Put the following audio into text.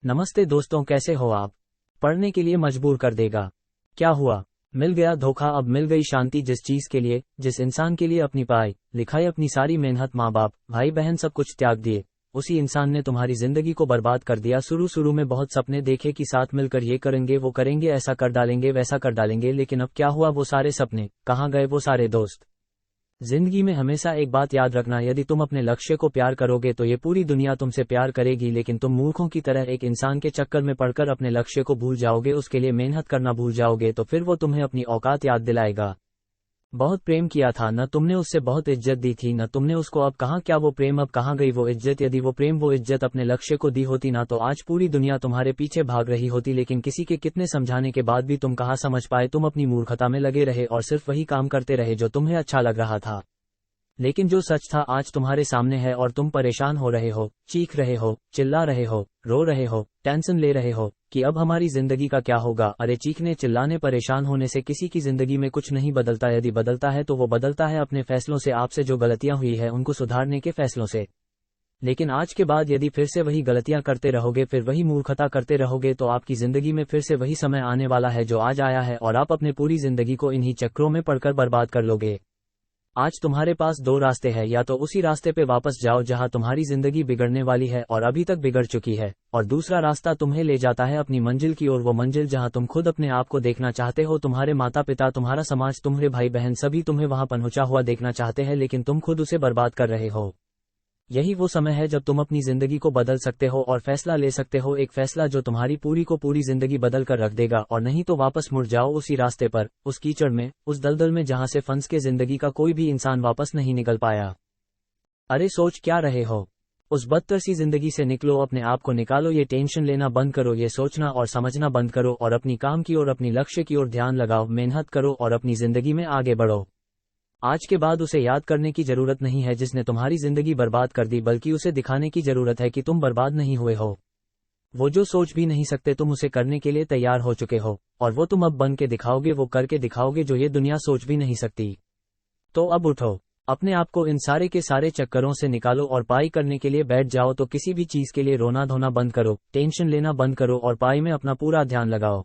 नमस्ते दोस्तों, कैसे हो आप? पढ़ने के लिए मजबूर कर देगा। क्या हुआ? मिल गया धोखा, अब मिल गई शांति। जिस चीज के लिए, जिस इंसान के लिए अपनी पढ़ाई लिखाई, अपनी सारी मेहनत, माँ बाप भाई बहन सब कुछ त्याग दिए, उसी इंसान ने तुम्हारी जिंदगी को बर्बाद कर दिया। शुरू में बहुत सपने देखे कि साथ मिलकर ये करेंगे वो करेंगे, ऐसा कर डालेंगे वैसा कर डालेंगे, लेकिन अब क्या हुआ? वो सारे सपने कहाँ गए? वो सारे दोस्त। जिंदगी में हमेशा एक बात याद रखना, यदि तुम अपने लक्ष्य को प्यार करोगे तो ये पूरी दुनिया तुमसे प्यार करेगी, लेकिन तुम मूर्खों की तरह एक इंसान के चक्कर में पड़कर अपने लक्ष्य को भूल जाओगे, उसके लिए मेहनत करना भूल जाओगे, तो फिर वो तुम्हें अपनी औकात याद दिलाएगा। बहुत प्रेम किया था न तुमने उससे, बहुत इज्जत दी थी न तुमने उसको, अब कहाँ? क्या वो प्रेम, अब कहाँ गई वो इज्जत? यदि वो प्रेम वो इज्जत अपने लक्ष्य को दी होती ना, तो आज पूरी दुनिया तुम्हारे पीछे भाग रही होती, लेकिन किसी के कितने समझाने के बाद भी तुम कहाँ समझ पाए। तुम अपनी मूर्खता में लगे रहे और सिर्फ वही काम करते रहे जो तुम्हें अच्छा लग रहा था, लेकिन जो सच था आज तुम्हारे सामने है और तुम परेशान हो रहे हो, चीख रहे हो, चिल्ला रहे हो, रो रहे हो, टेंशन ले रहे हो कि अब हमारी जिंदगी का क्या होगा। अरे चीखने चिल्लाने परेशान होने से किसी की जिंदगी में कुछ नहीं बदलता। यदि बदलता है तो वो बदलता है अपने फैसलों से, आपसे जो गलतियां हुई है उनको सुधारने के फैसलों से। लेकिन आज के बाद यदि फिर से वही गलतियां करते रहोगे, फिर वही मूर्खता करते रहोगे, तो आपकी जिंदगी में फिर से वही समय आने वाला है जो आज आया है, और आप अपने पूरी जिंदगी को इन्हीं चक्रों में पड़कर बर्बाद कर लोगे। आज तुम्हारे पास दो रास्ते हैं, या तो उसी रास्ते पे वापस जाओ जहां तुम्हारी जिंदगी बिगड़ने वाली है और अभी तक बिगड़ चुकी है, और दूसरा रास्ता तुम्हें ले जाता है अपनी मंजिल की ओर, वो मंजिल जहां तुम खुद अपने आप को देखना चाहते हो। तुम्हारे माता पिता, तुम्हारा समाज, तुम्हारे भाई बहन सभी तुम्हें वहां पहुंचा हुआ देखना चाहते हैं, लेकिन तुम खुद उसे बर्बाद कर रहे हो। यही वो समय है जब तुम अपनी जिंदगी को बदल सकते हो और फैसला ले सकते हो, एक फैसला जो तुम्हारी पूरी को पूरी जिंदगी बदल कर रख देगा। और नहीं तो वापस मुड़ जाओ उसी रास्ते पर, उस कीचड़ में, उस दलदल में जहां से फंस के जिंदगी का कोई भी इंसान वापस नहीं निकल पाया। अरे सोच क्या रहे हो? उस बदतर सी जिंदगी से निकलो, अपने आप को निकालो, ये टेंशन लेना बंद करो, ये सोचना और समझना बंद करो, और अपनी काम की ओर, अपनी लक्ष्य की ओर ध्यान लगाओ, मेहनत करो और अपनी जिंदगी में आगे बढ़ो। आज के बाद उसे याद करने की जरूरत नहीं है जिसने तुम्हारी जिंदगी बर्बाद कर दी, बल्कि उसे दिखाने की जरूरत है कि तुम बर्बाद नहीं हुए हो। वो जो सोच भी नहीं सकते तुम उसे करने के लिए तैयार हो चुके हो, और वो तुम अब बन के दिखाओगे, वो करके दिखाओगे जो ये दुनिया सोच भी नहीं सकती। तो अब उठो, अपने आप को इन सारे के सारे चक्करों से निकालो और पढ़ाई करने के लिए बैठ जाओ। तो किसी भी चीज के लिए रोना धोना बंद करो, टेंशन लेना बंद करो और पढ़ाई में अपना पूरा ध्यान लगाओ।